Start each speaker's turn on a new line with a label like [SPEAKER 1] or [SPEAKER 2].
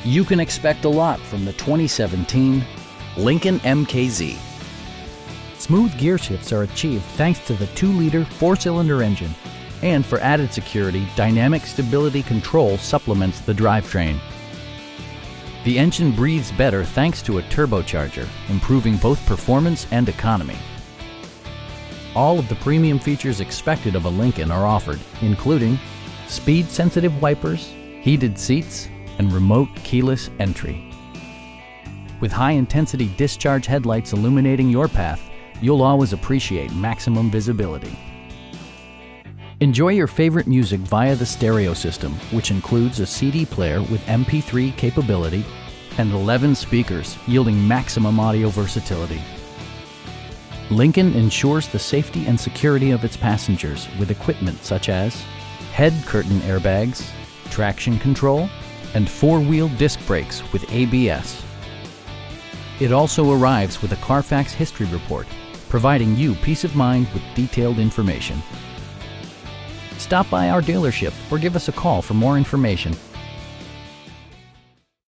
[SPEAKER 1] You can expect a lot from the 2017 Lincoln MKZ.
[SPEAKER 2] Smooth gear shifts are achieved thanks to the 2-liter 4-cylinder engine. And for added security, dynamic stability control supplements the drivetrain. The engine breathes better thanks to a turbocharger, improving both performance and economy. All of the premium features expected of a Lincoln are offered, including speed-sensitive wipers, heated seats, and remote keyless entry. With high-intensity discharge headlights illuminating your path, you'll always appreciate maximum visibility. Enjoy your favorite music via the stereo system, which includes a CD player with MP3 capability and 11 speakers, yielding maximum audio versatility. Lincoln ensures the safety and security of its passengers with equipment such as head curtain airbags, traction control, and 4-wheel disc brakes with ABS. It also arrives with a Carfax history report, providing you peace of mind with detailed information. Stop by our dealership or give us a call for more information.